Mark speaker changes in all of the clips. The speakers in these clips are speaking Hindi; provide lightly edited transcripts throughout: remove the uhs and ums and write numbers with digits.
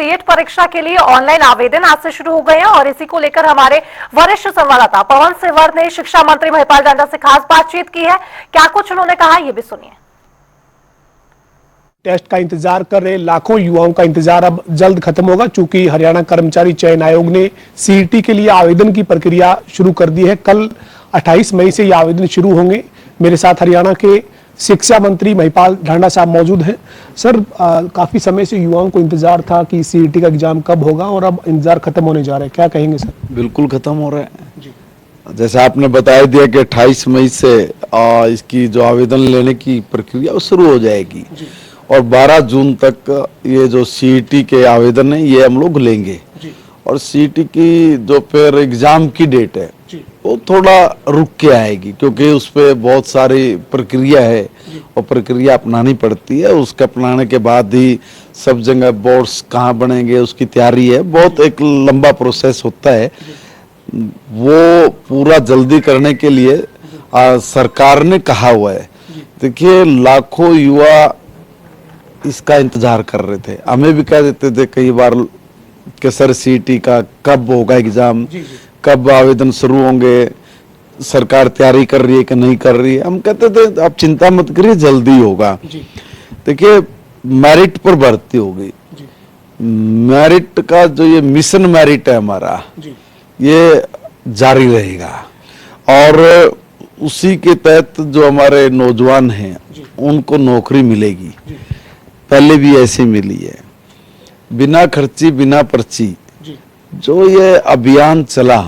Speaker 1: सीएट परीक्षा के लिए ऑनलाइन आवेदन आज से शुरू हो गए हैं और इसी को लेकर हमारे वरिष्ठ संवाददाता पवन सेवर ने शिक्षा मंत्री महिपाल डांडा से खास बातचीत की है। क्या कुछ उन्होंने कहा, ये भी सुनिए।
Speaker 2: टेस्ट का इंतजार कर रहे लाखों युवाओं का इंतजार अब जल्द खत्म होगा, चूंकि हरियाणा कर्मचारी चयन आयोग ने सीईटी के लिए आवेदन की प्रक्रिया शुरू कर दी है। कल 28 मई से ये आवेदन शुरू होंगे। मेरे साथ हरियाणा के शिक्षा मंत्री महिपाल डांडा साहब मौजूद हैं। सर, काफी समय से युवाओं को इंतजार था कि सीईटी का एग्जाम कब होगा और अब इंतजार खत्म होने जा रहा है, क्या कहेंगे सर?
Speaker 3: बिल्कुल खत्म हो रहा है। जैसे आपने बता दिया कि 28 मई से इसकी जो आवेदन लेने की प्रक्रिया शुरू हो जाएगी और 12 जून तक ये जो सीईटी के आवेदन है ये हम लोग लेंगे। और सीईटी की जो फिर एग्जाम की डेट है वो थोड़ा रुक के आएगी, क्योंकि उस पर बहुत सारी प्रक्रिया है और प्रक्रिया अपनानी पड़ती है। उसके अपनाने के बाद ही सब जगह बोर्ड्स कहाँ बनेंगे उसकी तैयारी है, बहुत एक लंबा प्रोसेस होता है। वो पूरा जल्दी करने के लिए सरकार ने कहा हुआ है। देखिए, लाखों युवा इसका इंतजार कर रहे थे। हमें भी कह देते थे कई बार कि सर सीईटी का कब होगा एग्जाम, कब आवेदन शुरू होंगे, सरकार तैयारी कर रही है कि नहीं कर रही है। हम कहते थे आप चिंता मत करिए, जल्दी होगा। देखिए, मेरिट पर भर्ती होगी। मेरिट का जो ये मिशन मेरिट है हमारा, ये जारी रहेगा और उसी के तहत जो हमारे नौजवान हैं उनको नौकरी मिलेगी। पहले भी ऐसी मिली है, बिना खर्ची बिना पर्ची। जो ये अभियान चला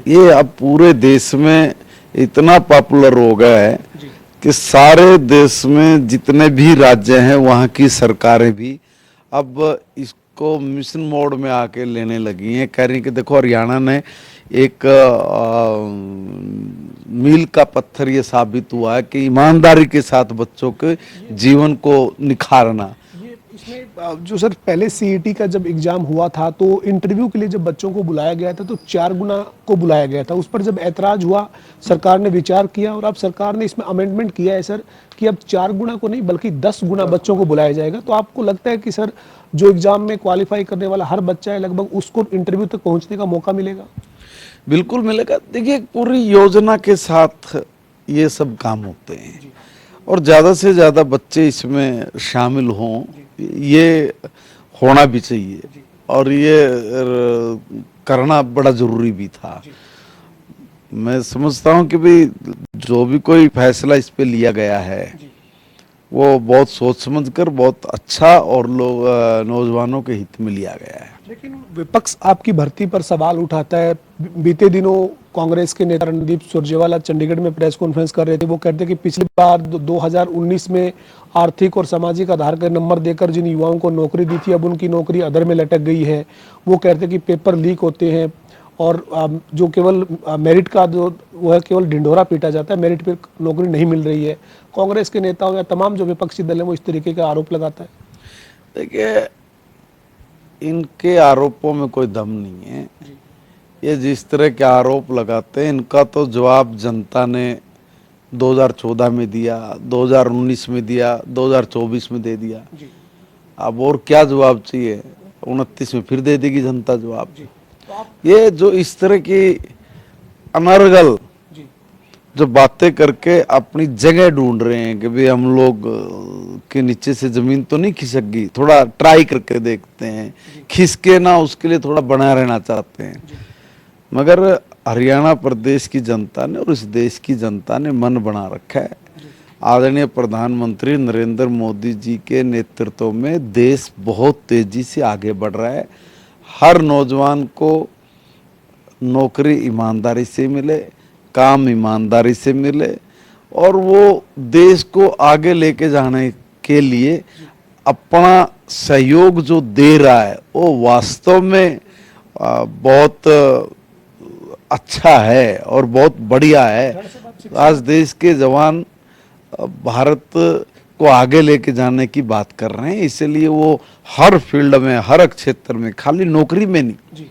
Speaker 3: ये अब पूरे देश में इतना पॉपुलर हो गया है कि सारे देश में जितने भी राज्य हैं वहाँ की सरकारें भी अब इसको मिशन मोड में आके लेने लगी हैं। कह रही कि देखो, हरियाणा ने एक मील का पत्थर ये साबित हुआ है कि ईमानदारी के साथ बच्चों के जीवन को निखारना।
Speaker 2: इसमें जो सर पहले सीईटी का जब एग्जाम हुआ था तो इंटरव्यू के लिए जब बच्चों को बुलाया गया था तो 4 गुना को बुलाया गया था। उस पर जब ऐतराज हुआ, सरकार ने विचार किया और अब सरकार ने इसमें अमेंडमेंट किया है सर कि अब 4 गुना को नहीं बल्कि 10 गुना बच्चों को बुलाया जाएगा। तो आपको लगता है कि सर जो एग्जाम में क्वालिफाई करने वाला हर बच्चा है लगभग उसको इंटरव्यू तक पहुंचने का मौका मिलेगा?
Speaker 3: बिल्कुल मिलेगा। देखिए, पूरी योजना के साथ ये सब काम होते हैं और ज्यादा से ज्यादा बच्चे इसमें शामिल हों, ये होना भी चाहिए और ये करना बड़ा जरूरी भी था। मैं समझता हूँ कि भाई जो भी कोई फैसला इस पे लिया गया है वो बहुत सोच समझकर बहुत अच्छा और लोग नौजवानों के हित में लिया गया है।
Speaker 2: लेकिन विपक्ष आपकी भर्ती पर सवाल उठाता है। बीते दिनों कांग्रेस के नेता रणदीप सुरजेवाला चंडीगढ़ में प्रेस कॉन्फ्रेंस कर रहे थे। वो कहते कि पिछली बार 2019 में आर्थिक और सामाजिक आधार का नंबर देकर जिन युवाओं को नौकरी दी थी अब उनकी नौकरी अधर में लटक गई है। वो कहते कि पेपर लीक होते हैं और जो केवल मेरिट का जो वो है केवल ढिंढोरा पीटा जाता है, मेरिट पे नौकरी नहीं मिल रही है। कांग्रेस के नेताओं या तमाम जो विपक्षी दल है वो इस तरीके का आरोप लगाता है।
Speaker 3: देखिए, इनके आरोपों में कोई दम नहीं है। ये जिस तरह के आरोप लगाते हैं इनका तो जवाब जनता ने 2014 में दिया, 2019 में दिया, 2024 में दे दिया। अब और क्या जवाब चाहिए? 29 में फिर दे देगी जनता जवाब। ये जो इस तरह की अनर्गल जो बातें करके अपनी जगह ढूंढ रहे हैं कि भाई हम लोग के नीचे से जमीन तो नहीं खिसक गई, थोड़ा ट्राई करके देखते हैं, खिसके ना उसके लिए थोड़ा बना रहना चाहते हैं। मगर हरियाणा प्रदेश की जनता ने और इस देश की जनता ने मन बना रखा है। आदरणीय प्रधानमंत्री नरेंद्र मोदी जी के नेतृत्व में देश बहुत तेजी से आगे बढ़ रहा है। हर नौजवान को नौकरी ईमानदारी से मिले, काम ईमानदारी से मिले और वो देश को आगे लेके जाने के लिए अपना सहयोग जो दे रहा है वो वास्तव में बहुत अच्छा है और बहुत बढ़िया है। आज देश के जवान भारत को आगे लेके जाने की बात कर रहे हैं, इसलिए वो हर फील्ड में, हर क्षेत्र में, खाली नौकरी में नहीं,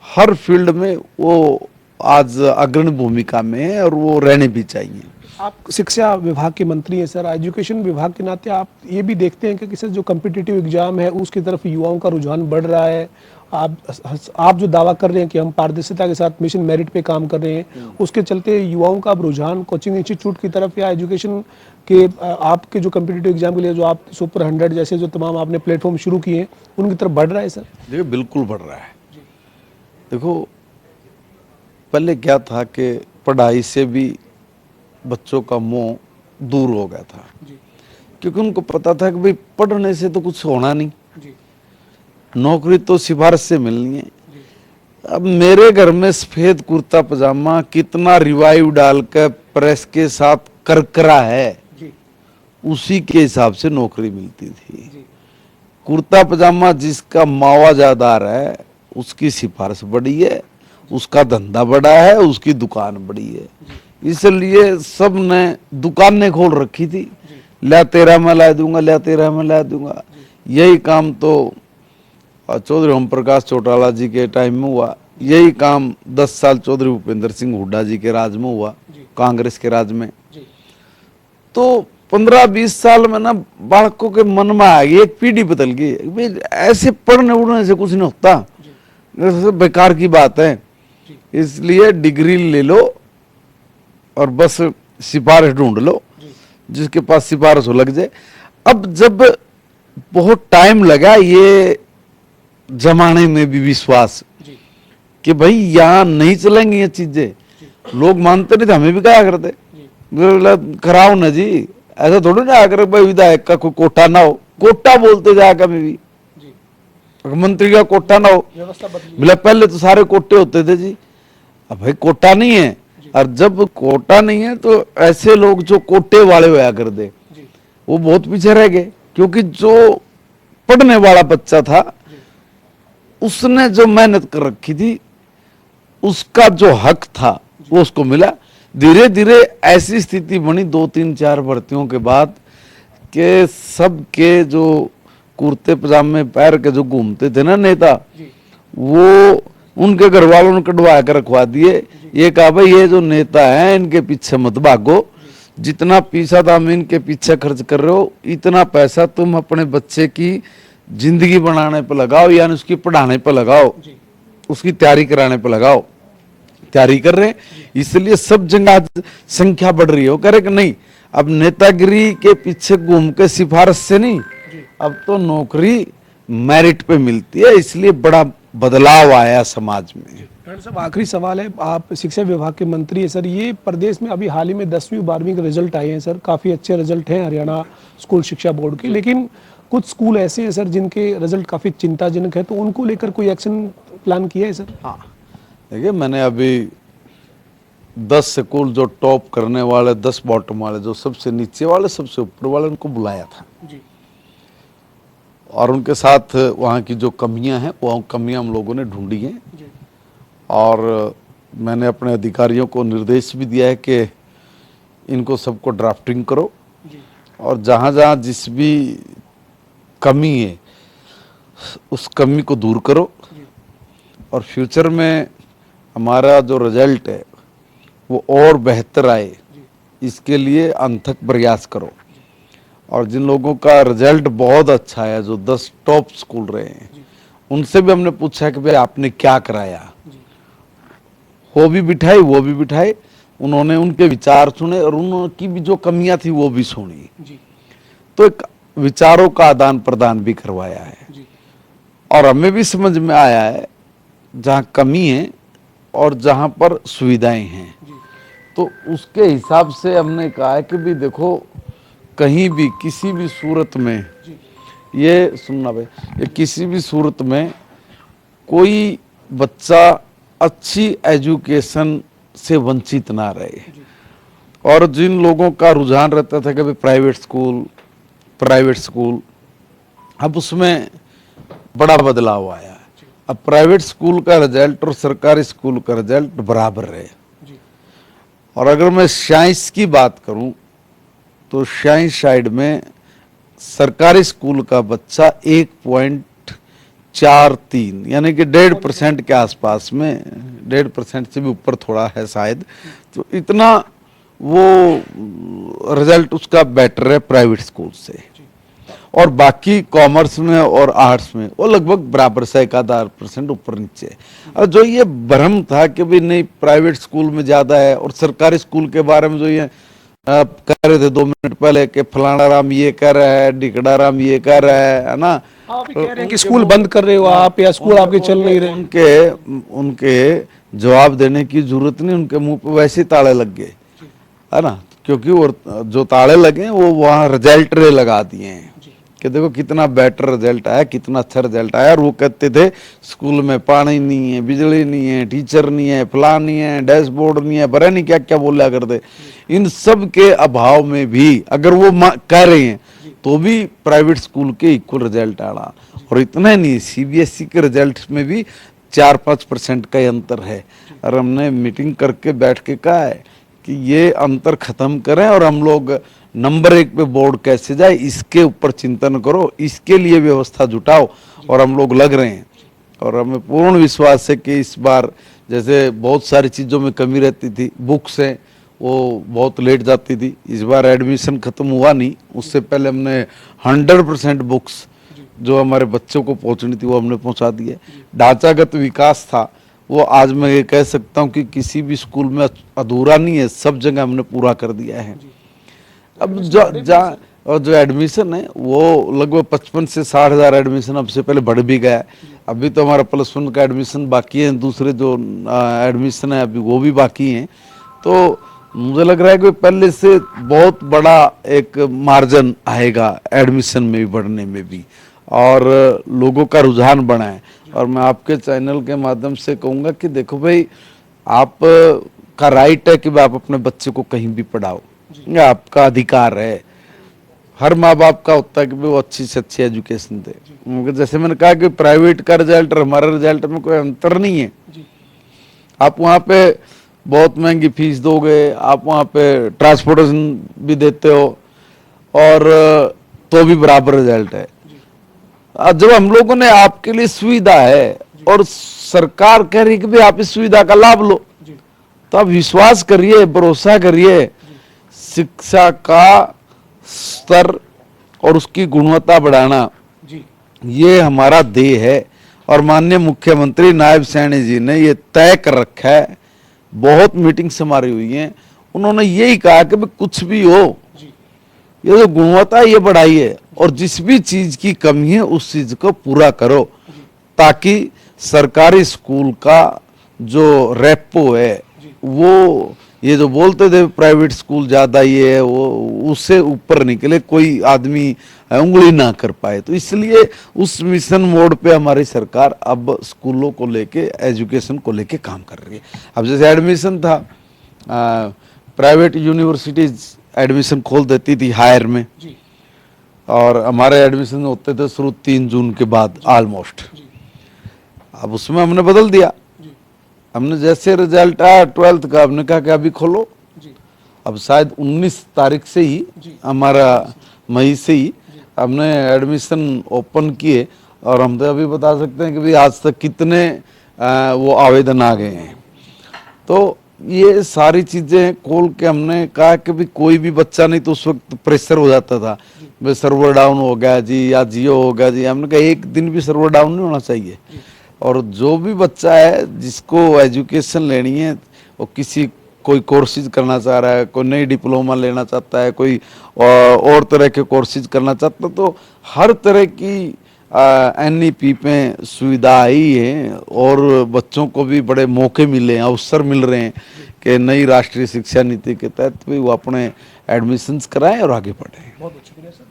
Speaker 3: हर फील्ड में वो आज अग्रणी भूमिका में है और वो रहने भी चाहिए।
Speaker 2: आप शिक्षा विभाग के मंत्री हैं सर, एजुकेशन विभाग के नाते आप ये भी देखते हैं कि सर जो कम्पिटिटिव एग्जाम है उसकी तरफ युवाओं का रुझान बढ़ रहा है। आप जो दावा कर रहे हैं कि हम पारदर्शिता के साथ मिशन मेरिट पे काम कर रहे हैं, उसके चलते युवाओं का रुझान कोचिंग इंस्टीट्यूट की तरफ या एजुकेशन के आपके जो कम्पिटिटिव एग्जाम के लिए जो आप सुपर 100 जैसे जो तमाम आपने प्लेटफॉर्म शुरू किए हैं उनकी तरफ बढ़ रहा है सर?
Speaker 3: देखिए बिल्कुल बढ़ रहा है। देखो पहले क्या था कि पढ़ाई से भी बच्चों का मोह दूर हो गया था, क्योंकि उनको पता था कि भाई पढ़ने से तो कुछ होना नहीं, नौकरी तो सिफारिश से मिलनी है। अब मेरे घर में सफेद कुर्ता पजामा कितना रिवाइव डालकर प्रेस के साथ करकरा है, उसी के हिसाब से नौकरी मिलती थी। कुर्ता पजामा जिसका मावाजादार है उसकी सिफारिश बड़ी है, उसका धंधा बड़ा है, उसकी दुकान बड़ी है, इसलिए सब ने दुकानें खोल रखी थी। ला तेरा मैं ला दूंगा, ला तेरा मैं ला दूंगा। यही काम तो चौधरी ओम प्रकाश चौटाला जी के टाइम में हुआ, यही काम 10 साल चौधरी भूपेंद्र सिंह हुड्डा जी के राज में हुआ, कांग्रेस के राज में। तो 15-20 साल में ना बालकों के मन में आ गई, एक पीढ़ी बदल गई। ऐसे पढ़ने उड़ने से कुछ नहीं होता, बेकार की बात है। इसलिए डिग्री ले लो और बस सिफारिश ढूंढ लो, जिसके पास सिफारिश हो लग जाए। अब जब बहुत टाइम लगा ये जमाने में भी विश्वास कि भाई यहाँ नहीं चलेंगी ये चीजें, लोग मानते नहीं थे, हमें भी कहा करते कराओ ना जी, ऐसा थोड़ी ना आकर भाई विधायक का कोई कोटा ना हो, कोटा बोलते जाए कभी भी, मंत्री का कोटा ना हो। बोला पहले तो सारे कोटे होते थे जी, अब भाई कोटा नहीं है, और जब कोटा नहीं है तो ऐसे लोग जो कोटे वाले होया कर दे वो बहुत पीछे रह गए, क्योंकि जो पढ़ने वाला बच्चा था उसने जो मेहनत कर रखी थी उसका जो हक था वो उसको मिला। धीरे धीरे ऐसी स्थिति बनी 2-3-4 भर्तियों के बाद कि सबके जो कुर्ते पजामे पैर के जो घूमते थे ना नेता, वो उनके घर वालों ने कटवा कर रखवा दिए। ये कहा भाई ये जो नेता है इनके पीछे मत भागो, जितना पैसा दाम इनके पीछे खर्च कर रहे हो इतना पैसा तुम अपने बच्चे की जिंदगी बनाने पे लगाओ, यानी उसकी पढ़ाने पे लगाओ, उसकी तैयारी कराने पे लगाओ। तैयारी कर रहे हैं, इसलिए सब जगह संख्या बढ़ रही है। वो कह रहे कि नहीं, अब नेतागिरी के पीछे घूम के सिफारिश से नहीं, अब तो नौकरी मेरिट पे मिलती है, इसलिए बड़ा बदलाव आया समाज में।
Speaker 2: साहब आखिरी सवाल है, आप शिक्षा विभाग के मंत्री हैं सर, ये प्रदेश में अभी हाल ही में 10वीं 12वीं के रिजल्ट आए हैं सर, काफी अच्छे रिजल्ट हैं हरियाणा स्कूल शिक्षा बोर्ड के, लेकिन कुछ स्कूल ऐसे हैं सर जिनके रिजल्ट काफी चिंताजनक है, तो उनको लेकर कोई एक्शन प्लान किया है सर? हाँ
Speaker 3: देखिए मैंने अभी 10 स्कूल जो टॉप करने वाले, 10 बॉटम वाले, जो सबसे नीचे वाले सबसे ऊपर वाले, उनको बुलाया था जी। और उनके साथ वहाँ की जो कमियां हैं वो कमियां हम लोगों ने ढूंढी हैं, और मैंने अपने अधिकारियों को निर्देश भी दिया है कि इनको सबको ड्राफ्टिंग करो, और जहाँ जहाँ जिस भी कमी है उस कमी को दूर करो, और फ्यूचर में हमारा जो रिजल्ट है वो और बेहतर आए, इसके लिए अनथक प्रयास करो। और जिन लोगों का रिजल्ट बहुत अच्छा है, जो 10 टॉप स्कूल रहे हैं, उनसे भी हमने पूछा कि भाई आपने क्या कराया, वो भी बिठाए, वो भी बिठाए, उन्होंने उनके विचार सुने और उनकी भी जो कमियां थी वो भी सुनी, तो एक विचारों का आदान प्रदान भी करवाया है। और हमें भी समझ में आया है जहाँ कमी है और जहाँ पर सुविधाएं हैं, तो उसके हिसाब से हमने कहा है कि भी देखो कहीं भी किसी भी सूरत में, ये सुनना भाई, ये किसी भी सूरत में कोई बच्चा अच्छी एजुकेशन से वंचित ना रहे। और जिन लोगों का रुझान रहता था कि भाई प्राइवेट स्कूल, अब उसमें बड़ा बदलाव आया। अब प्राइवेट स्कूल का रिजल्ट और सरकारी स्कूल का रिजल्ट बराबर रहे। और अगर मैं साइंस की बात करूं तो साइंस साइड में सरकारी स्कूल का बच्चा 1.43 यानी कि 1.5% के आसपास में, 1.5% से भी ऊपर थोड़ा है शायद, तो इतना वो रिजल्ट उसका बेटर है प्राइवेट स्कूल से, और बाकी कॉमर्स में और आर्ट्स में वो लगभग बराबर से 1-2% ऊपर नीचे है। और जो ये भ्रम था कि भी नहीं प्राइवेट स्कूल में ज्यादा है, और सरकारी स्कूल के बारे में जो ये कह रहे थे 2 मिनट पहले कि फलाना राम ये कर रहा है, ढिकड़ा राम ये कर रहा है ना,
Speaker 2: आप कह रहे हैं कि स्कूल बंद कर रहे हो आप, या स्कूल आपके चल नहीं रहे।
Speaker 3: उनके जवाब देने की जरूरत नहीं, उनके मुंह पे वैसे ही ताले लग गए, है ना, क्योंकि वो जो ताले लगे वो वहाँ रिजल्ट रे लगा दिए हैं कि देखो कितना बेटर रिजल्ट आया, कितना अच्छा रिजल्ट आया। और वो कहते थे स्कूल में पानी नहीं है, बिजली नहीं है, टीचर नहीं है, फलान नहीं है, डैशबोर्ड नहीं है, बरे नहीं क्या क्या बोला करते। इन सब के अभाव में भी अगर वो कह रहे हैं तो भी प्राइवेट स्कूल के इक्वल रिजल्ट आना, और इतना नहीं सीबीएसई के रिजल्ट में भी 4-5% का अंतर है। और हमने मीटिंग करके बैठ के कहा है कि ये अंतर खत्म करें और हम लोग नंबर 1 पे बोर्ड कैसे जाए इसके ऊपर चिंतन करो, इसके लिए व्यवस्था जुटाओ, और हम लोग लग रहे हैं। और हमें पूर्ण विश्वास है कि इस बार जैसे बहुत सारी चीज़ों में कमी रहती थी, बुक्स हैं वो बहुत लेट जाती थी, इस बार एडमिशन खत्म हुआ नहीं, उससे पहले हमने 100% बुक्स जो हमारे बच्चों को पहुंचनी थी वो हमने पहुंचा दी है। ढांचागत विकास था वो आज मैं ये कह सकता हूं कि किसी भी स्कूल में अधूरा नहीं है, सब जगह हमने पूरा कर दिया है। अब जो एडमिशन है वो लगभग 55 से 60 हज़ार एडमिशन अब से पहले बढ़ भी गया है। अभी तो हमारा +1 का एडमिशन बाकी है, दूसरे जो एडमिशन है अभी वो भी बाकी हैं। तो मुझे लग रहा है कि पहले से बहुत बड़ा एक मार्जिन आएगा एडमिशन में भी, बढ़ने में भी, और लोगों का रुझान बढ़ा है। और मैं आपके चैनल के माध्यम से कहूँगा कि देखो भाई, आप का राइट है कि आप अपने बच्चे को कहीं भी पढ़ाओ, ये आपका अधिकार है। हर माँ बाप का होता है कि वो अच्छी से अच्छी एजुकेशन दे। जैसे मैंने कहा कि प्राइवेट का रिजल्ट और हमारे रिजल्ट में कोई अंतर नहीं है। आप वहाँ पे बहुत महंगी फीस दोगे, आप वहाँ पे ट्रांसपोर्टेशन भी देते हो, और तो भी बराबर रिजल्ट है। जब हम लोगों ने आपके लिए सुविधा है और सरकार कह रही है कि भाई आप इस सुविधा का लाभ लो, तो आप विश्वास करिए, भरोसा करिए, शिक्षा का स्तर और उसकी गुणवत्ता बढ़ाना ये हमारा ध्येय है। और माननीय मुख्यमंत्री नायब सैनी जी ने ये तय कर रखा है, बहुत मीटिंग्स हमारी हुई हैं, उन्होंने यही कहा कि भाई कुछ भी हो, ये जो गुणवत्ता ये बढ़ाइए, और जिस भी चीज की कमी है उस चीज को पूरा करो, ताकि सरकारी स्कूल का जो रेपो है वो, ये जो बोलते थे प्राइवेट स्कूल ज्यादा ये है वो, उससे ऊपर निकले, कोई आदमी उंगली ना कर पाए। तो इसलिए उस मिशन मोड पे हमारी सरकार अब स्कूलों को लेके, एजुकेशन को लेके काम कर रही है। अब जैसे एडमिशन था, प्राइवेट यूनिवर्सिटीज एडमिशन खोल देती थी हायर में, और हमारे एडमिशन होते थे शुरू 3 जून के बाद ऑलमोस्ट। अब उसमें हमने बदल दिया, हमने जैसे रिजल्ट आया 12th का, हमने कहा कि अभी खोलो। अब शायद 19 तारीख से ही, हमारा मई से ही हमने एडमिशन ओपन किए, और हम तो अभी बता सकते हैं कि भाई आज तक कितने वो आवेदन आ गए हैं। तो ये सारी चीजें खोल के हमने कहा कि भी कोई भी बच्चा, नहीं तो उस वक्त प्रेशर हो जाता था, भाई सर्वर डाउन हो गया जी, या जियो हो गया जी। हमने कहा एक दिन भी सर्वर डाउन नहीं होना चाहिए, और जो भी बच्चा है जिसको एजुकेशन लेनी है, वो कोई कोर्सेज करना चाह रहा है, कोई नई डिप्लोमा लेना चाहता है, कोई और तरह के कोर्सेज करना चाहता है, तो हर तरह की NEP पे सुविधा आई है, और बच्चों को भी बड़े मौके मिले हैं, अवसर मिल रहे हैं कि नई राष्ट्रीय शिक्षा नीति के तहत भी वो अपने एडमिशन्स कराएं और आगे बढ़ें।
Speaker 2: बहुत बहुत शुक्रिया सर।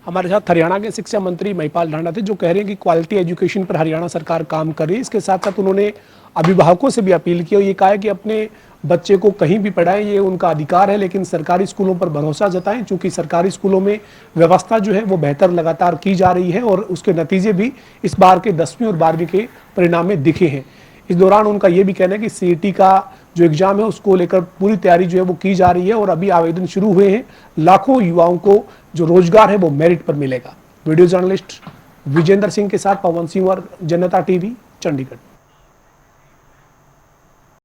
Speaker 2: हमारे साथ हरियाणा के शिक्षा मंत्री महिपाल ढांडा थे, जो कह रहे हैं कि क्वालिटी एजुकेशन पर हरियाणा सरकार काम कर रही है। इसके साथ साथ उन्होंने अभिभावकों से भी अपील की और ये कहा है कि अपने बच्चे को कहीं भी पढ़ाएं, ये उनका अधिकार है, लेकिन सरकारी स्कूलों पर भरोसा जताएं, क्योंकि सरकारी स्कूलों में व्यवस्था जो है वो बेहतर लगातार की जा रही है, और उसके नतीजे भी इस बार के 10वीं और 12वीं के परिणाम में दिखे हैं। इस दौरान उनका ये भी कहना है कि CET का जो एग्जाम है उसको लेकर पूरी तैयारी जो है वो की जा रही है, और अभी आवेदन शुरू हुए हैं। लाखों युवाओं को जो रोजगार है वो मेरिट पर मिलेगा। वीडियो जर्नलिस्ट विजेंद्र सिंह के साथ पवन सिंह और जनता TV, चंडीगढ़।